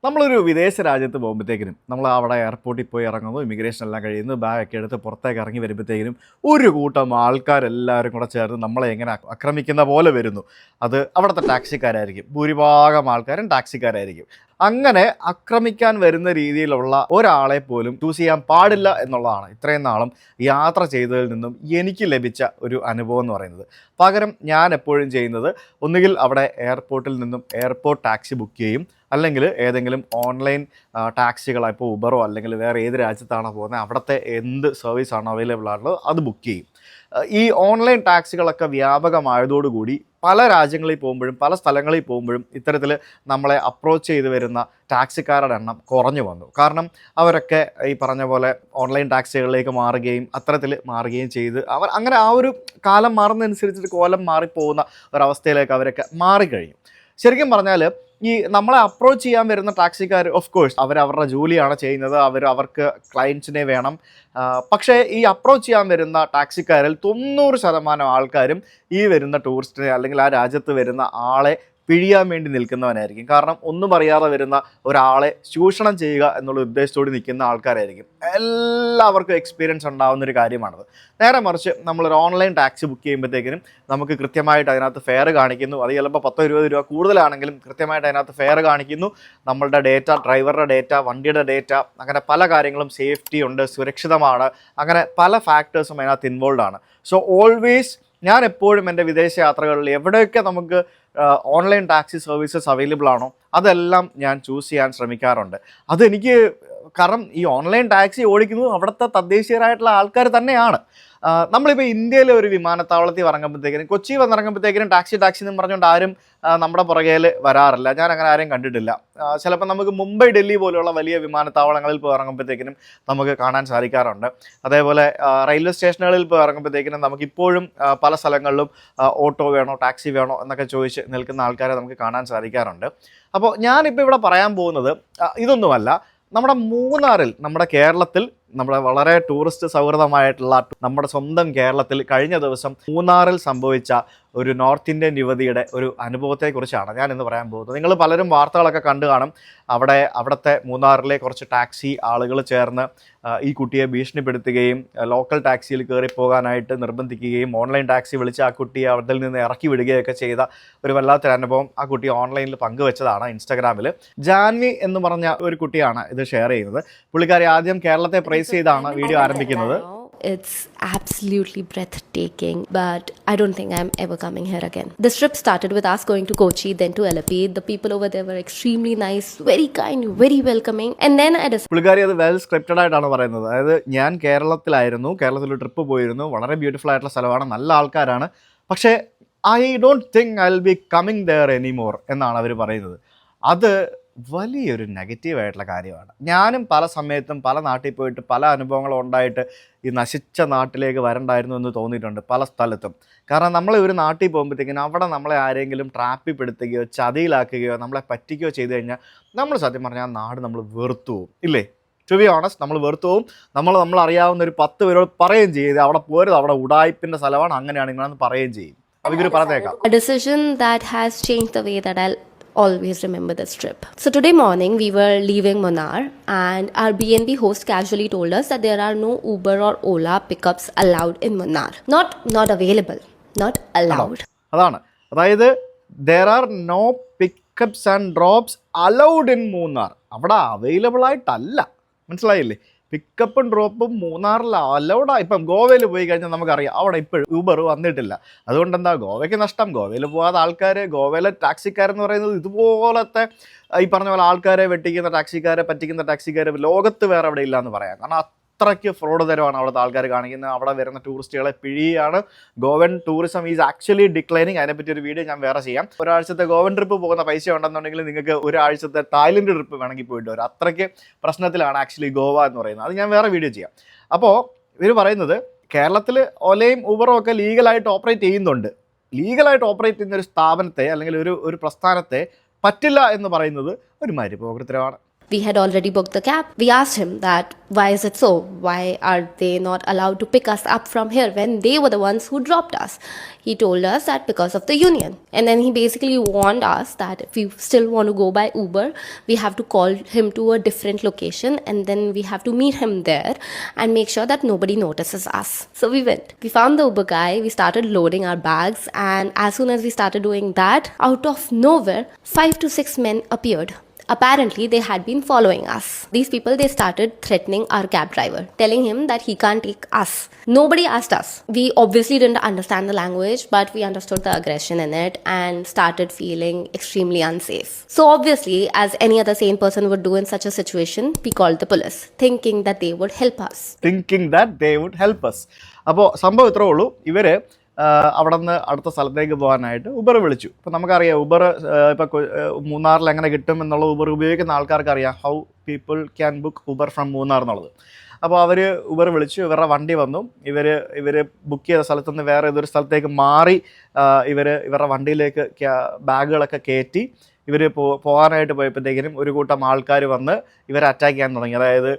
നമ്മളൊരു വിദേശ രാജ്യത്ത് പോകുമ്പോഴത്തേക്കിനും നമ്മൾ അവിടെ എയർപോർട്ടിൽ പോയി ഇറങ്ങുന്നു, ഇമിഗ്രേഷൻ എല്ലാം കഴിയുന്നു, ബാഗൊക്കെ എടുത്ത് പുറത്തേക്ക് ഇറങ്ങി വരുമ്പോഴത്തേക്കിനും ഒരു കൂട്ടം ആൾക്കാരെല്ലാവരും കൂടെ ചേർന്ന് നമ്മളെ എങ്ങനെ ആക്രമിക്കുന്ന പോലെ വരുന്നു. അത് അവിടുത്തെ ടാക്സിക്കാരായിരിക്കും, ഭൂരിഭാഗം ആൾക്കാരും ടാക്സിക്കാരായിരിക്കും. അങ്ങനെ ആക്രമിക്കാൻ വരുന്ന രീതിയിലുള്ള ഒരാളെ പോലും ചൂസ് ചെയ്യാൻ പാടില്ല എന്നുള്ളതാണ് ഇത്രയും നാളും യാത്ര ചെയ്തതിൽ നിന്നും എനിക്ക് ലഭിച്ച ഒരു അനുഭവം എന്ന് പറയുന്നത്. പകരം ഞാൻ എപ്പോഴും ചെയ്യുന്നത് ഒന്നുകിൽ അവിടെ എയർപോർട്ടിൽ നിന്നും എയർപോർട്ട് ടാക്സി ബുക്ക് ചെയ്യും, അല്ലെങ്കിൽ ഏതെങ്കിലും ഓൺലൈൻ ടാക്സികളോ, ഇപ്പോൾ ഉബറോ അല്ലെങ്കിൽ വേറെ ഏത് രാജ്യത്താണോ പോകുന്നത് അവിടുത്തെ എന്ത് സർവീസാണോ അവൈലബിൾ ആണല്ലോ അത് ബുക്ക് ചെയ്യും. ഈ ഓൺലൈൻ ടാക്സികളൊക്കെ വ്യാപകമായതോടുകൂടി പല രാജ്യങ്ങളിൽ പോകുമ്പോഴും പല സ്ഥലങ്ങളിൽ പോകുമ്പോഴും ഇത്തരത്തിൽ നമ്മളെ അപ്രോച്ച് ചെയ്ത് വരുന്ന ടാക്സിക്കാരുടെ എണ്ണം കുറഞ്ഞു വന്നു. കാരണം അവരൊക്കെ ഈ പറഞ്ഞ പോലെ ഓൺലൈൻ ടാക്സികളിലേക്ക് മാറുകയും അത്തരത്തിൽ മാറുകയും ചെയ്ത് അവർ അങ്ങനെ ആ ഒരു കാലം മാറുന്നതനുസരിച്ചിട്ട് കോലം മാറിപ്പോകുന്ന ഒരവസ്ഥയിലേക്ക് അവരൊക്കെ മാറിക്കഴിഞ്ഞു. ശരിക്കും പറഞ്ഞാൽ ഈ നമ്മളെ അപ്രോച്ച് ചെയ്യാൻ വരുന്ന ടാക്സിക്കാർ ഓഫ് കോഴ്സ് അവരുടെ ജോലിയാണ് ചെയ്യുന്നത്, അവർക്ക് ക്ലയൻസിനെ വേണം. പക്ഷേ ഈ അപ്രോച്ച് ചെയ്യാൻ വരുന്ന ടാക്സിക്കാരിൽ 90% ആൾക്കാരും ഈ വരുന്ന ടൂറിസ്റ്റിനെ അല്ലെങ്കിൽ ആ രാജ്യത്ത് വരുന്ന ആളെ പിഴിയാൻ വേണ്ടി നിൽക്കുന്നവനായിരിക്കും. കാരണം ഒന്നും അറിയാതെ വരുന്ന ഒരാളെ ചൂഷണം ചെയ്യുക എന്നുള്ള ഉദ്ദേശത്തോടെ നിൽക്കുന്ന ആൾക്കാരായിരിക്കും. എല്ലാവർക്കും എക്സ്പീരിയൻസ് ഉണ്ടാകുന്ന ഒരു കാര്യമാണത്. നേരെ മറിച്ച് നമ്മളൊരു ഓൺലൈൻ ടാക്സി ബുക്ക് ചെയ്യുമ്പോഴത്തേക്കിനും നമുക്ക് കൃത്യമായിട്ട് അതിനകത്ത് ഫെയർ കാണിക്കുന്നു. അത് ചിലപ്പോൾ 10-20 രൂപ കൂടുതലാണെങ്കിലും കൃത്യമായിട്ട് അതിനകത്ത് ഫെയർ കാണിക്കുന്നു. നമ്മളുടെ ഡേറ്റ, ഡ്രൈവറുടെ ഡേറ്റ, വണ്ടിയുടെ ഡേറ്റ, അങ്ങനെ പല കാര്യങ്ങളും, സേഫ്റ്റി ഉണ്ട്, സുരക്ഷിതമാണ്, അങ്ങനെ പല ഫാക്ടേഴ്സും അതിനകത്ത് ഇൻവോൾവ് ആണ്. സോ ഓൾവേസ് ഞാൻ എപ്പോഴും എൻ്റെ വിദേശ യാത്രകളിൽ എവിടെയൊക്കെ നമുക്ക് ഓൺലൈൻ ടാക്സി സർവീസസ് അവൈലബിൾ ആണോ അതെല്ലാം ഞാൻ ചൂസ് ചെയ്യാൻ ശ്രമിക്കാറുണ്ട്. അതെനിക്ക് കാരണം ഈ ഓൺലൈൻ ടാക്സി ഓടിക്കുന്നത് അവിടുത്തെ തദ്ദേശീയരായിട്ടുള്ള ആൾക്കാർ തന്നെയാണ്. നമ്മളിപ്പോൾ ഇന്ത്യയിലെ ഒരു വിമാനത്താവളത്തിൽ ഇറങ്ങുമ്പോഴത്തേക്കിനും, കൊച്ചി വന്നിറങ്ങുമ്പോഴത്തേക്കിനും ടാക്സി എന്ന് പറഞ്ഞുകൊണ്ട് ആരും നമ്മുടെ പുറകയിൽ വരാറില്ല. ഞാൻ അങ്ങനെ ആരെയും കണ്ടിട്ടില്ല. ചിലപ്പോൾ നമുക്ക് മുംബൈ, ഡൽഹി പോലെയുള്ള വലിയ വിമാനത്താവളങ്ങളിൽ പോയി ഇറങ്ങുമ്പോഴത്തേക്കിനും നമുക്ക് കാണാൻ സാധിക്കാറുണ്ട്. അതേപോലെ റെയിൽവേ സ്റ്റേഷനുകളിൽ പോയി ഇറങ്ങുമ്പോഴത്തേക്കിനും നമുക്കിപ്പോഴും പല സ്ഥലങ്ങളിലും ഓട്ടോ വേണോ ടാക്സി വേണോ എന്നൊക്കെ ചോദിച്ച് നിൽക്കുന്ന ആൾക്കാരെ നമുക്ക് കാണാൻ സാധിക്കാറുണ്ട്. അപ്പോൾ ഞാനിപ്പോൾ ഇവിടെ പറയാൻ പോകുന്നത് ഇതൊന്നുമല്ല. നമ്മുടെ മൂന്നാറിൽ, നമ്മുടെ കേരളത്തിൽ, നമ്മുടെ വളരെ ടൂറിസ്റ്റ് സൗഹൃദമായിട്ടുള്ള നമ്മുടെ സ്വന്തം കേരളത്തിൽ കഴിഞ്ഞ ദിവസം മൂന്നാറിൽ സംഭവിച്ച ഒരു നോർത്ത് ഇന്ത്യൻ യുവതിയുടെ ഒരു അനുഭവത്തെക്കുറിച്ചാണ് ഞാൻ ഇന്ന് പറയാൻ പോകുന്നത്. നിങ്ങൾ പലരും വാർത്തകളൊക്കെ കണ്ടു കാണും. അവിടുത്തെ മൂന്നാറിലെ കുറച്ച് ടാക്സി ആളുകൾ ചേർന്ന് ഈ കുട്ടിയെ ഭീഷണിപ്പെടുത്തുകയും ലോക്കൽ ടാക്സിയിൽ കയറിപ്പോകാനായിട്ട് നിർബന്ധിക്കുകയും ഓൺലൈൻ ടാക്സി വിളിച്ച് ആ കുട്ടിയെ അവിടെ നിന്ന് ഇറക്കി വിടുകയൊക്കെ ചെയ്ത ഒരു വല്ലാത്തൊരു അനുഭവം ആ കുട്ടി ഓൺലൈനിൽ പങ്കുവെച്ചതാണ് ഇൻസ്റ്റാഗ്രാമിൽ. ജാൻവി എന്ന് പറഞ്ഞ ഒരു കുട്ടിയാണ് ഇത് ഷെയർ ചെയ്യുന്നത്. പുള്ളിക്കാരി ആദ്യം കേരളത്തെ പ്രൈസ് ചെയ്താണ് വീഡിയോ ആരംഭിക്കുന്നത്. It's absolutely breathtaking, but I don't think I'm ever coming here again. This trip started with us going to Kochi, then to Alleppey. The people over there were extremely nice, very kind, very welcoming. And then I decided... പുള്ളിക്കാരി അത് well scripted ആയിട്ടാണ് പറയുന്നത്. അതായത് ഞാൻ കേരളത്തിൽ trip പോയിരുന്നു, വളരെ beautiful ആയിട്ടുള്ള സ്ഥലമാണ്, നല്ല ആൾക്കാരാണ്, പക്ഷേ I don't think I will be coming there anymore എന്നാണ് അവർ പറയുന്നത്. അത് വലിയൊരു നെഗറ്റീവായിട്ടുള്ള കാര്യമാണ്. ഞാനും പല സമയത്തും പല നാട്ടിൽ പോയിട്ട് പല അനുഭവങ്ങളും ഉണ്ടായിട്ട് ഈ നശിച്ച നാട്ടിലേക്ക് വരണ്ടായിരുന്നു എന്ന് തോന്നിയിട്ടുണ്ട് പല സ്ഥലത്തും. കാരണം നമ്മൾ ഒരു നാട്ടിൽ പോകുമ്പോഴത്തേക്കിനും അവിടെ നമ്മളെ ആരെങ്കിലും ട്രാപ്പിൽപ്പെടുത്തുകയോ ചതിയിലാക്കുകയോ നമ്മളെ പറ്റിക്കുകയോ ചെയ്തു കഴിഞ്ഞാൽ നമ്മൾ സത്യം പറഞ്ഞാൽ ആ നാട് നമ്മൾ വെറുത്തു പോകും, ഇല്ലേ? ടു ബി ഓണസ്റ്റ് നമ്മൾ വെറുത്തു പോകും. നമ്മൾ അറിയാവുന്ന ഒരു 10 പേരോട് പറയുകയും ചെയ്യും അവിടെ പോരുത്, അവിടെ ഉടായ്പിൻ്റെ സ്ഥലമാണ്, അങ്ങനെയാണ് ഇങ്ങനെയാണെന്ന് പറയുകയും ചെയ്യും. അപ്പോൾ ഇവർ പറഞ്ഞേക്കാം. A decision that has changed the way that I'll always remember this trip. So today morning we were leaving Munnar and our BNB host casually told us that there are no Uber or Ola pickups allowed in Munnar. Not available, not allowed. അതായത് there are no pickups and drops allowed in Munnar. അവിടെ available ആയിട്ടല്ല, മനസ്സിലായില്ലേ? പിക്കപ്പും ഡ്രോപ്പും മൂന്നാറിൽ അലൗഡാണ്. ഇപ്പം ഗോവയിൽ പോയി കഴിഞ്ഞാൽ നമുക്കറിയാം അവിടെ ഇപ്പോഴും ഊബർ വന്നിട്ടില്ല. അതുകൊണ്ട് എന്താ ഗോവയ്ക്ക് നഷ്ടം? ഗോവയിൽ പോകാതെ ആൾക്കാർ, ഗോവയിലെ ടാക്സിക്കാരെന്ന് പറയുന്നത് ഇതുപോലത്തെ ഈ പറഞ്ഞ പോലെ ആൾക്കാരെ വെട്ടിക്കുന്ന ടാക്സിക്കാരെ, പറ്റിക്കുന്ന ടാക്സിക്കാരെ ലോകത്ത് വേറെ അവിടെ ഇല്ല എന്ന് പറയാം. കാരണം അത്രയ്ക്ക് ഫ്രോഡ് തരമാണ് അവിടുത്തെ ആൾക്കാർ കാണിക്കുന്നത്. അവിടെ വരുന്ന ടൂറിസ്റ്റുകളെ പിഴിയാണ്. Goan tourism is actually declining. അതിനെപ്പറ്റി ഒരു വീഡിയോ ഞാൻ വേറെ ചെയ്യാം. ഒരാഴ്ചത്തെ ഗോവൻ ട്രിപ്പ് പോകുന്ന പൈസ ഉണ്ടെന്നുണ്ടെങ്കിൽ നിങ്ങൾക്ക് ഒരാഴ്ചത്തെ തായ്ലൻഡ് ട്രിപ്പ് വേണമെങ്കിൽ പോയിട്ട് വരും. അത്രയ്ക്ക് പ്രശ്നത്തിലാണ് ആക്ച്വലി ഗോവ എന്ന് പറയുന്നത്. അത് ഞാൻ വേറെ വീഡിയോ ചെയ്യാം. അപ്പോൾ ഇവർ പറയുന്നത് കേരളത്തിൽ ഒലയും ഊബറും ഒക്കെ ലീഗലായിട്ട് ഓപ്പറേറ്റ് ചെയ്യുന്നുണ്ട്. ലീഗലായിട്ട് ഓപ്പറേറ്റ് ചെയ്യുന്ന ഒരു സ്ഥാപനത്തെ അല്ലെങ്കിൽ ഒരു പ്രസ്ഥാനത്തെ പറ്റില്ല എന്ന് പറയുന്നത് ഒരു മരുപോകൃത്തരമാണ്. We had already booked the cab. We asked him that why is it so? Why are they not allowed to pick us up from here when they were the ones who dropped us? He told us that because of the union. And then he basically warned us that if we still want to go by Uber, we have to call him to a different location and then we have to meet him there and make sure that nobody notices us. So we went. We found the Uber guy, we started loading our bags, and as soon as we started doing that, out of nowhere, 5 to 6 men appeared. Apparently, they had been following us. These people, they started threatening our cab driver, telling him that he can't take us. Nobody asked us. We obviously didn't understand the language, but we understood the aggression in it and started feeling extremely unsafe. So obviously, as any other sane person would do in such a situation, we called the police, thinking that they would help us. Thinking that they would help us. അപ്പോൾ സംഭവം ഇത്രേ ഉള്ളൂ. ഇവർ അവിടെ നിന്ന് അടുത്ത സ്ഥലത്തേക്ക് പോകാനായിട്ട് ഉബർ വിളിച്ചു. ഇപ്പോൾ നമുക്കറിയാം ഉബർ ഇപ്പോൾ മൂന്നാറിൽ എങ്ങനെ കിട്ടും എന്നുള്ള ഉബർ ഉപയോഗിക്കുന്ന ആൾക്കാർക്ക് അറിയാം how people can book Uber from Munnar എന്നുള്ളത്. അപ്പോൾ അവർ ഉബർ വിളിച്ചു, ഇവരുടെ വണ്ടി വന്നു, ഇവർ ബുക്ക് ചെയ്ത സ്ഥലത്തു നിന്ന് വേറെ ഏതൊരു സ്ഥലത്തേക്ക് മാറി ഇവരുടെ വണ്ടിയിലേക്ക് ബാഗുകളൊക്കെ കയറ്റി ഇവർ പോകാനായിട്ട് പോയപ്പോഴത്തേക്കിനും ഒരു കൂട്ടം ആൾക്കാർ വന്ന് ഇവരെ അറ്റാക്ക് ചെയ്യാൻ തുടങ്ങി. അതായത്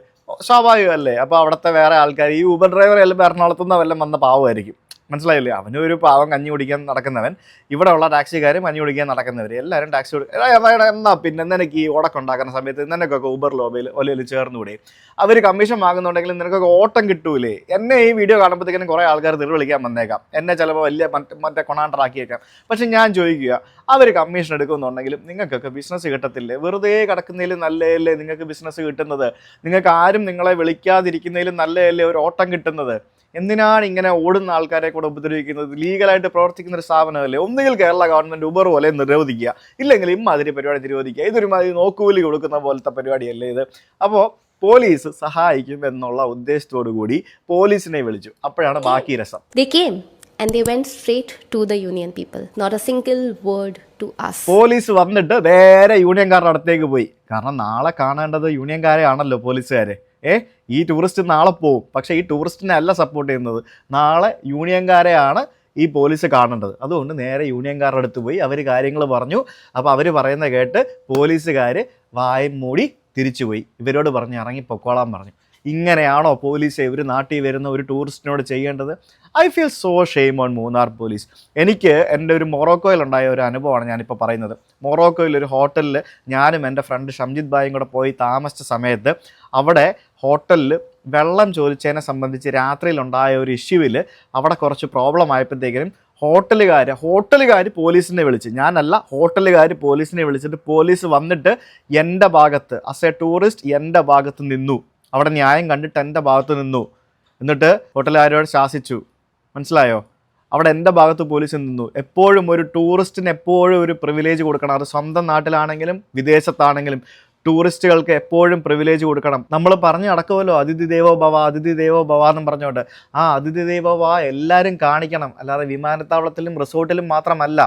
സ്വാഭാവികമല്ലേ, അപ്പോൾ അവിടുത്തെ വേറെ ആൾക്കാർ ഈ ഊബർ ഡ്രൈവർ എല്ലാം എറണാകുളത്തു നിന്ന് വല്ലതും വന്ന പാവമായിരിക്കും, മനസ്സിലായില്ലേ? അവനും ഒരു പാവം കഞ്ഞി കുടിക്കാൻ നടക്കുന്നവൻ, ഇവിടെ ഉള്ള ടാക്സിക്കാരും കഞ്ഞി കുടിക്കാൻ നടക്കുന്നവർ എല്ലാവരും ടാക്സി എന്നാ പിന്നെ നിനക്ക് ഈ ഓടക്കം ഉണ്ടാക്കുന്ന സമയത്ത് നിനക്കൊക്കെ ഊബർ ഒലയിൽ ചേർന്നുകൂടെ? അവർ കമ്മീഷൻ വാങ്ങുന്നുണ്ടെങ്കിൽ നിനക്കൊക്കെ ഓട്ടം കിട്ടൂലേ? എന്നെ ഈ വീഡിയോ കാണുമ്പോഴത്തേക്കും കുറേ ആൾക്കാർ തെറി വിളിക്കാൻ വന്നേക്കാം, എന്നെ ചിലപ്പോൾ വലിയ മറ്റേ കൊണാണ്ടറാക്കിയേക്കാം. പക്ഷെ ഞാൻ ചോദിക്കുക, അവർ കമ്മീഷൻ എടുക്കുന്നുണ്ടെങ്കിലും നിങ്ങൾക്കൊക്കെ ബിസിനസ് കിട്ടത്തില്ലേ? വെറുതെ കിടക്കുന്നതിലും നല്ലതല്ലേ നിങ്ങൾക്ക് ബിസിനസ് കിട്ടുന്നത്? നിങ്ങൾക്ക് ആരും നിങ്ങളെ വിളിക്കാതിരിക്കുന്നതിലും നല്ലതല്ലേ ഒരു ഓട്ടം കിട്ടുന്നത്? എന്തിനാണ് ഇങ്ങനെ ഓടുന്ന ആൾക്കാരെ കൂടെ ഉപദ്രവിക്കുന്നത്? ലീഗലായിട്ട് പ്രവർത്തിക്കുന്ന ഒരു സ്ഥാപനമല്ലേ? ഒന്നുകിൽ കേരള ഗവൺമെൻറ് ഉബർ പോലെ നിരോധിക്കുക, ഇല്ലെങ്കിൽ ഇമ്മാതിരി പരിപാടി നിരോധിക്കുക. ഇതൊരുമാതിരി നോക്കുകൂലി കൊടുക്കുന്ന പോലത്തെ പരിപാടിയല്ലേ ഇത്? അപ്പോൾ പോലീസ് സഹായിക്കും എന്നുള്ള ഉദ്ദേശത്തോടു കൂടി പോലീസിനെ വിളിച്ചു. അപ്പോഴാണ് ബാക്കി രസം. They came and they went straight to the union people. Not a single word to us. Police വന്നിട്ട് നേരെ യൂണിയൻകാരുടെ അടുത്തേക്ക് പോയി. കാരണം നാളെ കാണേണ്ടത് യൂണിയൻകാരെ ആണല്ലോ പോലീസുകാരെ. ഈ ടൂറിസ്റ്റ് നാളെ പോവും, പക്ഷേ ഈ ടൂറിസ്റ്റിനെ അല്ല സപ്പോർട്ട് ചെയ്യുന്നത്, നാളെ യൂണിയൻകാരെയാണ് ഈ പോലീസ് കാണേണ്ടത്. അതുകൊണ്ട് നേരെ യൂണിയൻകാരുടെ അടുത്ത് പോയി അവർ കാര്യങ്ങൾ പറഞ്ഞു. അപ്പോൾ അവർ പറയുന്നത് കേട്ട് പോലീസുകാർ വായും മൂടി തിരിച്ചുപോയി. ഇവരോട് പറഞ്ഞ് ഇറങ്ങി പൊക്കോളാൻ പറഞ്ഞു. ഇങ്ങനെയാണോ പോലീസ് ഒരു നാട്ടിൽ വരുന്ന ഒരു ടൂറിസ്റ്റിനോട് ചെയ്യേണ്ടത്? I feel so shame on Munnar police. എനിക്ക് എൻ്റെ ഒരു മൊറോക്കോയിലുണ്ടായ ഒരു അനുഭവമാണ് ഞാനിപ്പോൾ പറയുന്നത്. മൊറോക്കോയിൽ ഒരു ഹോട്ടലിൽ ഞാനും എൻ്റെ ഫ്രണ്ട് ഷംജിത് ഭായും കൂടെ പോയി താമസിച്ച സമയത്ത് അവിടെ ഹോട്ടലിൽ വെള്ളം ചോദിച്ചതിനെ സംബന്ധിച്ച് രാത്രിയിലുണ്ടായ ഒരു ഇഷ്യൂവിൽ അവിടെ കുറച്ച് പ്രോബ്ലം ആയപ്പോഴത്തേക്കിനും ഹോട്ടലുകാർ പോലീസിനെ വിളിച്ച്, ഞാനല്ല, ഹോട്ടലുകാർ പോലീസിനെ വിളിച്ചിട്ട് പോലീസ് വന്നിട്ട് എൻ്റെ ഭാഗത്ത് ആസ് എ ടൂറിസ്റ്റ് എൻ്റെ ഭാഗത്ത് നിന്നു. അവിടെ ന്യായം കണ്ടിട്ട് എൻ്റെ ഭാഗത്ത് നിന്നു. എന്നിട്ട് ഹോട്ടലുകാരോട് ശാസിച്ചു, മനസ്സിലായോ? അവിടെ എൻ്റെ ഭാഗത്ത് പോലീസ് നിന്നു. എപ്പോഴും ഒരു ടൂറിസ്റ്റിന് എപ്പോഴും ഒരു പ്രിവിലേജ് കൊടുക്കണം. അത് സ്വന്തം നാട്ടിലാണെങ്കിലും വിദേശത്താണെങ്കിലും ടൂറിസ്റ്റുകൾക്ക് എപ്പോഴും പ്രിവിലേജ് കൊടുക്കണം. നമ്മൾ പറഞ്ഞു നടക്കുമല്ലോ അതിഥി ദേവോ ഭവ എന്നും പറഞ്ഞുകൊണ്ട്. ആ അതിഥി ദേവോ ഭവ എല്ലാവരും കാണിക്കണം, അല്ലാതെ വിമാനത്താവളത്തിലും റിസോർട്ടിലും മാത്രമല്ല.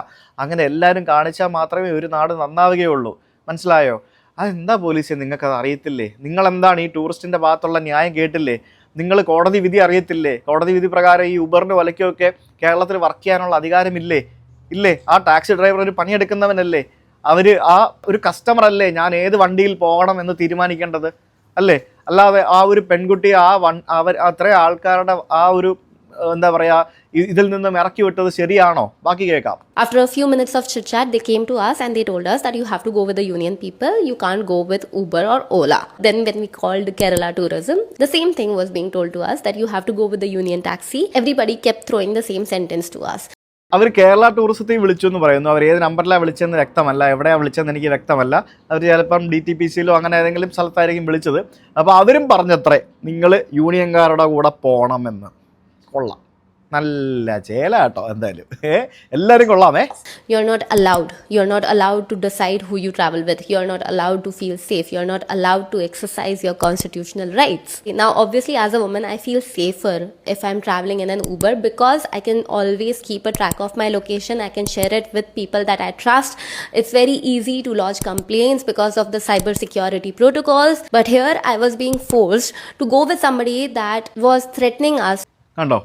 അങ്ങനെ എല്ലാവരും കാണിച്ചാൽ മാത്രമേ ഒരു നാട് നന്നാവുകയുള്ളൂ, മനസ്സിലായോ? അതെന്താ പോലീസ്, നിങ്ങൾക്കത് അറിയത്തില്ലേ? നിങ്ങളെന്താണ് ഈ ടൂറിസ്റ്റിൻ്റെ ഭാഗത്തുള്ള ന്യായം കേട്ടില്ലേ? നിങ്ങൾ കോടതി വിധി അറിയത്തില്ലേ? കോടതി വിധി പ്രകാരം ഈ ഉബറിന് വിലയ്ക്കൊക്കെ കേരളത്തിൽ വർക്ക് ചെയ്യാനുള്ള അധികാരമില്ലേ? ആ ടാക്സി ഡ്രൈവർ ഒരു പണിയെടുക്കുന്നവനല്ലേ? അവർ ആ ഒരു കസ്റ്റമർ അല്ലേ ഞാൻ ഏത് വണ്ടിയിൽ പോകണം എന്ന് തീരുമാനിക്കേണ്ടത് അല്ലേ? അല്ലാതെ ആ ഒരു പെൺകുട്ടി അത്രയും ആൾക്കാരുടെ ആ ഒരു എന്താ പറയുക ഇതിൽ നിന്നും ഇറക്കി വിട്ടത് ശരിയാണോ? ബാക്കി കേൾക്കാം. After a few minutes of chit chat, they came to us and they told us that you have to go with the union people. You can't go with Uber or Ola. Then when we called Kerala Tourism, the same thing was being told to us that you have to go with the union taxi. Everybody kept throwing the same sentence to us. അവർ കേരള ടൂറിസത്തിൽ വിളിച്ചു എന്ന് പറയുന്നു. അവർ ഏത് നമ്പറിലാണ് വിളിച്ചതെന്ന് വ്യക്തമല്ല, എവിടെയാണ് വിളിച്ചതെന്ന് എനിക്ക് വ്യക്തമല്ല. അവർ ചിലപ്പം DTPCയിലോ അങ്ങനെ ഏതെങ്കിലും സ്ഥലത്തായിരിക്കും വിളിച്ചത്. അപ്പോൾ അവരും പറഞ്ഞത്രേ നിങ്ങൾ യൂണിയൻകാരുടെ കൂടെ പോകണമെന്ന്. കൊള്ളാം, നല്ല ചേല കേട്ടോ. എന്തായാലും എല്ലാവരും കൊള്ളാമേ. You're not allowed to decide who you travel with. You're not allowed to feel safe. You're not allowed to exercise your constitutional rights. Now obviously as a woman I feel safer if I'm traveling in an Uber because I can always keep a track of my location. I can share it with people that I trust. It's very easy to lodge complaints because of the cyber security protocols. But here I was being forced to go with somebody that was threatening us. കണ്ടോ,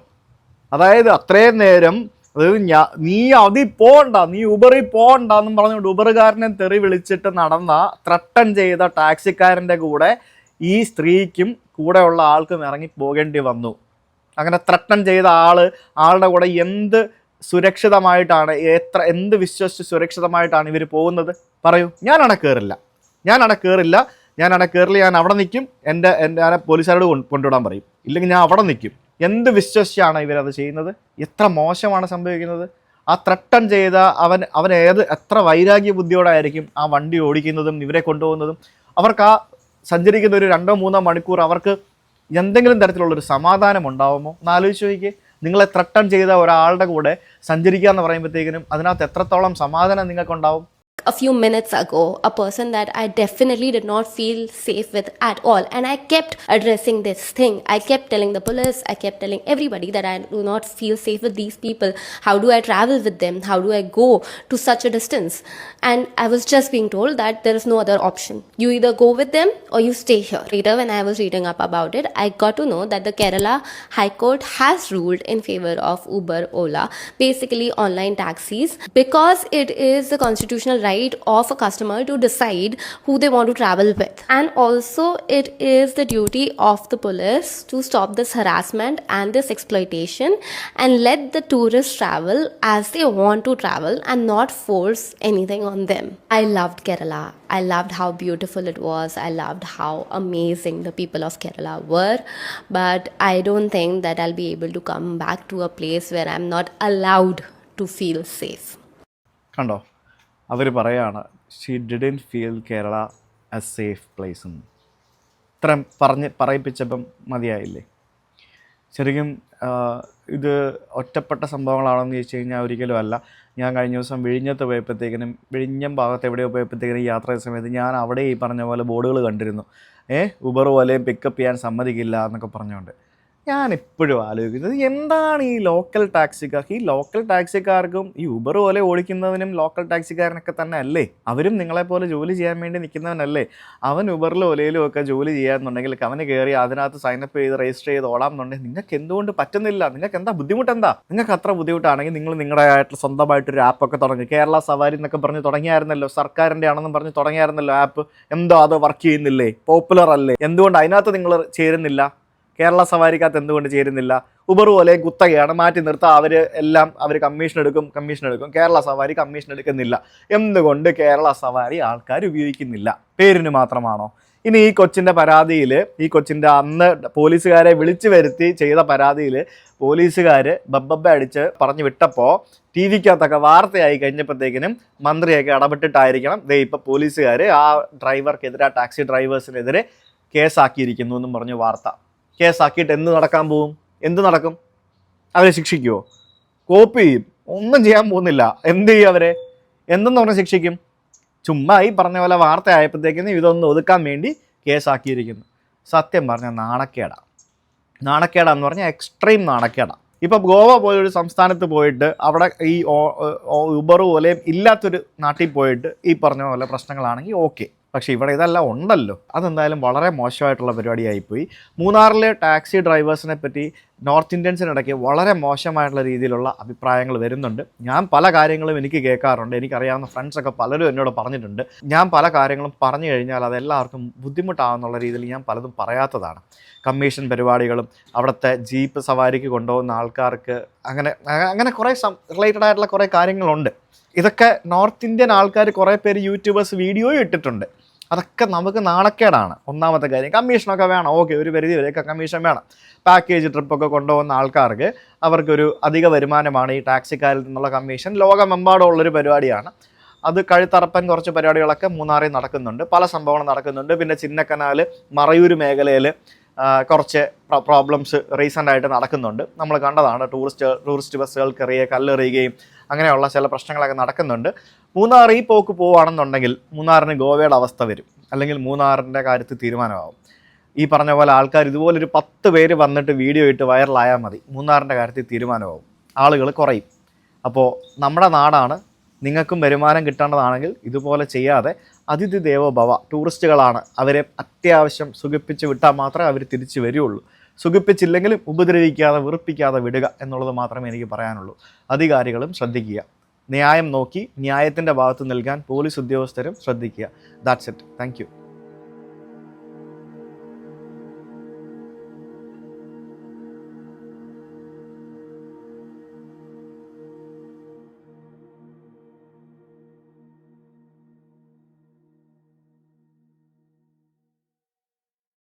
അതായത് അത്രയും നേരം അതായത് നീ അതിൽ പോകണ്ട, നീ ഉബറിൽ പോകണ്ട എന്നും പറഞ്ഞുകൊണ്ട് ഉബറുകാരനെ തെറി വിളിച്ചിട്ട് നടന്ന ത്രട്ടൻ ചെയ്ത ടാക്സിക്കാരൻ്റെ കൂടെ ഈ സ്ത്രീക്കും കൂടെയുള്ള ആൾക്കും ഇറങ്ങി പോകേണ്ടി വന്നു. അങ്ങനെ ത്രട്ടൻ ചെയ്ത ആളുടെ കൂടെ എന്ത് സുരക്ഷിതമായിട്ടാണ്, എന്ത് വിശ്വസിച്ച് സുരക്ഷിതമായിട്ടാണ് ഇവർ പോകുന്നത്? പറയൂ. ഞാൻ കയറില്ല, ഞാൻ അവിടെ നിൽക്കും. ഞാൻ പോലീസുകാരോട് കൊണ്ടുവിടാൻ പറയും, ഇല്ലെങ്കിൽ ഞാൻ അവിടെ നിൽക്കും. എന്ത് വിശ്വസിച്ചാണ് ഇവരത് ചെയ്യുന്നത്? എത്ര മോശമാണ് സംഭവിക്കുന്നത്. ആ ത്രട്ടൻ ചെയ്ത അവൻ എത്ര വൈരാഗ്യ ബുദ്ധിയോടായിരിക്കും ആ വണ്ടി ഓടിക്കുന്നതും ഇവരെ കൊണ്ടുപോകുന്നതും. അവർക്ക് ആ സഞ്ചരിക്കുന്ന ഒരു 2-3 മണിക്കൂർ അവർക്ക് എന്തെങ്കിലും തരത്തിലുള്ളൊരു സമാധാനം ഉണ്ടാവുമോ? ഒന്ന് ആലോചിച്ച് നോക്കിയേ. നിങ്ങളെ ത്രട്ടൻ ചെയ്ത ഒരാളുടെ കൂടെ സഞ്ചരിക്കുക എന്ന് പറയുമ്പോഴത്തേക്കിനും അതിനകത്ത് എത്രത്തോളം സമാധാനം നിങ്ങൾക്കുണ്ടാവും? A few minutes ago, a person that I definitely did not feel safe with at all, and I kept addressing this thing. I kept telling the police, I kept telling everybody that I do not feel safe with these people. How do I travel with them? How do I go to such a distance? And I was just being told that there is no other option. You either go with them or you stay here. Later, when I was reading up about it, I got to know that the Kerala High Court has ruled in favor of Uber, Ola, basically online taxis, because it is the constitutional right of a customer to decide who they want to travel with. And also it is the duty of the police to stop this harassment and this exploitation and let the tourists travel as they want to travel and not force anything on them. I loved Kerala. I loved how beautiful it was. I loved how amazing the people of Kerala were. But I don't think that I'll be able to come back to a place where I'm not allowed to feel safe. കണ്ടോ, അവർ പറയാണ് she didn't feel Kerala A safe place എന്ന്. ഇത്രയും പറയിപ്പിച്ചപ്പം മതിയായില്ലേ? ശരിക്കും ഇത് ഒറ്റപ്പെട്ട സംഭവങ്ങളാണെന്ന് ചോദിച്ചു കഴിഞ്ഞാൽ ഒരിക്കലും അല്ല. ഞാൻ കഴിഞ്ഞ ദിവസം വിഴിഞ്ഞത്ത് പോയപ്പോഴത്തേക്കിനും, വിഴിഞ്ഞം ഭാഗത്ത് എവിടെയോ പോയപ്പോഴത്തേക്കിനും യാത്ര ചെയ്ത സമയത്ത് ഞാൻ അവിടെ ഈ പറഞ്ഞ പോലെ ബോർഡുകൾ കണ്ടിരുന്നു. ഉബർ പോലെയും പിക്കപ്പ് ചെയ്യാൻ സമ്മതിക്കില്ല എന്നൊക്കെ പറഞ്ഞുകൊണ്ട്. ഞാനിപ്പോഴും ആലോചിക്കുന്നത് എന്താണ് ഈ ലോക്കൽ ടാക്സിക്കാർക്കും ഈ ഉബർ പോലെ ഓടിക്കുന്നവനും ലോക്കൽ ടാക്സിക്കാരനൊക്കെ തന്നെ അല്ലേ? അവരും നിങ്ങളെപ്പോലെ ജോലി ചെയ്യാൻ വേണ്ടി നിൽക്കുന്നവനല്ലേ? അവൻ ഉബറിലും ഒലയിലും ഒക്കെ ജോലി ചെയ്യാമെന്നുണ്ടെങ്കിൽ അവന് കയറി അതിനകത്ത് സൈനപ്പ് ചെയ്ത് രജിസ്റ്റർ ചെയ്ത് ഓടാമെന്നുണ്ടെങ്കിൽ നിങ്ങൾക്ക് എന്തുകൊണ്ട് പറ്റുന്നില്ല? നിങ്ങൾക്ക് എന്താ ബുദ്ധിമുട്ടെന്താ? നിങ്ങൾക്ക് അത്ര ബുദ്ധിമുട്ടാണെങ്കിൽ നിങ്ങൾ നിങ്ങളുടെ ആയിട്ട് സ്വന്തമായിട്ടൊരു ആപ്പൊക്കെ തുടങ്ങി. കേരള സവാരി എന്നൊക്കെ പറഞ്ഞ് തുടങ്ങിയായിരുന്നല്ലോ, സർക്കാരിൻ്റെ ആണെന്നും പറഞ്ഞ് തുടങ്ങിയായിരുന്നല്ലോ ആപ്പ്. എന്തോ അത് വർക്ക് ചെയ്യുന്നില്ലേ? പോപ്പുലർ അല്ലേ? എന്തുകൊണ്ട് അതിനകത്ത് നിങ്ങൾ ചേരുന്നില്ല? കേരള സവാരിക്കകത്ത് എന്തുകൊണ്ട് ചേരുന്നില്ല? ഉബർ പോലെ കുത്തകയാണ്, മാറ്റി നിർത്താം. അവർ കമ്മീഷൻ എടുക്കും. കേരള സവാരി കമ്മീഷൻ എടുക്കുന്നില്ല. എന്തുകൊണ്ട് കേരള സവാരി ആൾക്കാർ ഉപയോഗിക്കുന്നില്ല? പേരിന് മാത്രമാണോ? ഇനി ഈ കൊച്ചിൻ്റെ അന്ന് പോലീസുകാരെ വിളിച്ചു വരുത്തി ചെയ്ത പരാതിയിൽ പോലീസുകാർ ബബ്ബ അടിച്ച് പറഞ്ഞു വിട്ടപ്പോൾ TV-ക്കകത്തൊക്കെ വാർത്തയായി കഴിഞ്ഞപ്പോഴത്തേക്കിനും മന്ത്രിയൊക്കെ ഇടപെട്ടിട്ടായിരിക്കണം ഇപ്പോൾ പോലീസുകാർ ആ ഡ്രൈവർക്കെതിരെ, ആ ടാക്സി ഡ്രൈവേഴ്സിനെതിരെ കേസാക്കിയിരിക്കുന്നു എന്നും പറഞ്ഞു വാർത്ത. കേസാക്കിയിട്ട് എന്ത് നടക്കും? അവരെ ശിക്ഷിക്കുമോ? കോപ്പി ചെയ്യും? ഒന്നും ചെയ്യാൻ പോകുന്നില്ല. എന്ത് ചെയ്യും അവരെ? എന്തെന്ന് പറഞ്ഞാൽ ശിക്ഷിക്കും? ചുമ്മാ ഈ പറഞ്ഞ പോലെ വാർത്ത ആയപ്പോഴത്തേക്കിനും ഇതൊന്ന് ഒതുക്കാൻ വേണ്ടി കേസാക്കിയിരിക്കുന്നു. സത്യം പറഞ്ഞാൽ നാണക്കേടാന്ന് പറഞ്ഞാൽ എക്സ്ട്രീം നാണക്കേടാണ്. ഇപ്പം ഗോവ പോലൊരു സംസ്ഥാനത്ത് പോയിട്ട് അവിടെ ഈ ഉബർ പോലെയും ഇല്ലാത്തൊരു നാട്ടിൽ പോയിട്ട് ഈ പറഞ്ഞ പോലെ പ്രശ്നങ്ങളാണെങ്കിൽ ഓക്കെ. പക്ഷേ ഇവിടെ ഇതെല്ലാം ഉണ്ടല്ലോ. അതെന്തായാലും വളരെ മോശമായിട്ടുള്ള പരിപാടിയായിപ്പോയി. മൂന്നാറിലെ ടാക്സി ഡ്രൈവേഴ്സിനെ പറ്റി നോർത്ത് ഇന്ത്യൻസിനിടയ്ക്ക് വളരെ മോശമായിട്ടുള്ള രീതിയിലുള്ള അഭിപ്രായങ്ങൾ വരുന്നുണ്ട്. ഞാൻ പല കാര്യങ്ങളും എനിക്ക് കേൾക്കാറുണ്ട്. എനിക്കറിയാവുന്ന ഫ്രണ്ട്സൊക്കെ പലരും എന്നോട് പറഞ്ഞിട്ടുണ്ട്. ഞാൻ പല കാര്യങ്ങളും പറഞ്ഞു കഴിഞ്ഞാൽ അതെല്ലാവർക്കും ബുദ്ധിമുട്ടാകുന്നുള്ള രീതിയിൽ ഞാൻ പലതും പറയാത്തതാണ്. കമ്മീഷൻ പരിപാടികളും അവിടുത്തെ ജീപ്പ് സവാരിക്ക് കൊണ്ടുപോകുന്ന ആൾക്കാർക്ക് അങ്ങനെ കുറേ റിലേറ്റഡ് ആയിട്ടുള്ള കുറേ കാര്യങ്ങളുണ്ട്. ഇതൊക്കെ നോർത്ത് ഇന്ത്യൻ ആൾക്കാർ കുറേ പേര് യൂട്യൂബേഴ്സ് വീഡിയോയും ഇട്ടിട്ടുണ്ട്. അതൊക്കെ നമുക്ക് നാണക്കേടാണ്. ഒന്നാമത്തെ കാര്യം, കമ്മീഷനൊക്കെ വേണം. ഓക്കെ, ഒരു പരിധി വരെയൊക്കെ കമ്മീഷൻ വേണം. പാക്കേജ് ട്രിപ്പൊക്കെ കൊണ്ടുപോകുന്ന ആൾക്കാർക്ക് അവർക്കൊരു അധിക വരുമാനമാണ് ഈ ടാക്സിക്കാരിൽ നിന്നുള്ള കമ്മീഷൻ. ലോകമെമ്പാടുമുള്ളൊരു പരിപാടിയാണ് അത്. കഴുത്തറപ്പൻ കുറച്ച് പരിപാടികളൊക്കെ മൂന്നാറിൽ നടക്കുന്നുണ്ട്, പല സംഭവങ്ങളും നടക്കുന്നുണ്ട്. പിന്നെ ചിന്നക്കനാൽ, മറയൂർ മേഖലയിൽ കുറച്ച് പ്രോബ്ലംസ് റീസെൻ്റായിട്ട് നടക്കുന്നുണ്ട്. നമ്മൾ കണ്ടതാണ്. ടൂറിസ്റ്റ് ബസ്സുകൾക്കെറിയ കല്ലെറിയുകയും അങ്ങനെയുള്ള ചില പ്രശ്നങ്ങളൊക്കെ നടക്കുന്നുണ്ട്. മൂന്നാർ ഈ പോക്ക് പോവുകയാണെന്നുണ്ടെങ്കിൽ മൂന്നാറിന് ഗോവയുടെ അവസ്ഥ വരും, അല്ലെങ്കിൽ മൂന്നാറിൻ്റെ കാര്യത്തിൽ തീരുമാനമാകും. ഈ പറഞ്ഞ പോലെ ആൾക്കാർ ഇതുപോലൊരു 10 പേര് വന്നിട്ട് വീഡിയോ ഇട്ട് വൈറലായാൽ മതി, മൂന്നാറിൻ്റെ കാര്യത്തിൽ തീരുമാനമാകും, ആളുകൾ കുറയും. അപ്പോൾ നമ്മുടെ നാടാണ്, നിങ്ങൾക്കും വരുമാനം കിട്ടേണ്ടതാണെങ്കിൽ ഇതുപോലെ ചെയ്യാതെ അതിഥി ദേവോ ഭവ, ടൂറിസ്റ്റുകളാണ്, അവരെ അത്യാവശ്യം സുഖിപ്പിച്ച് വിട്ടാൽ മാത്രമേ അവർ തിരിച്ചു വരികയുള്ളൂ. സുഖിപ്പിച്ചില്ലെങ്കിലും ഉപദ്രവിക്കാതെ വെറുപ്പിക്കാതെ വിടുക എന്നുള്ളത് മാത്രമേ എനിക്ക് പറയാനുള്ളൂ. അധികാരികളും ശ്രദ്ധിക്കുക, ന്യായം നോക്കി ന്യായത്തിൻ്റെ ഭാഗത്ത് നിൽക്കാൻ പോലീസ് ഉദ്യോഗസ്ഥരും ശ്രദ്ധിക്കുക. That's it. Thank you.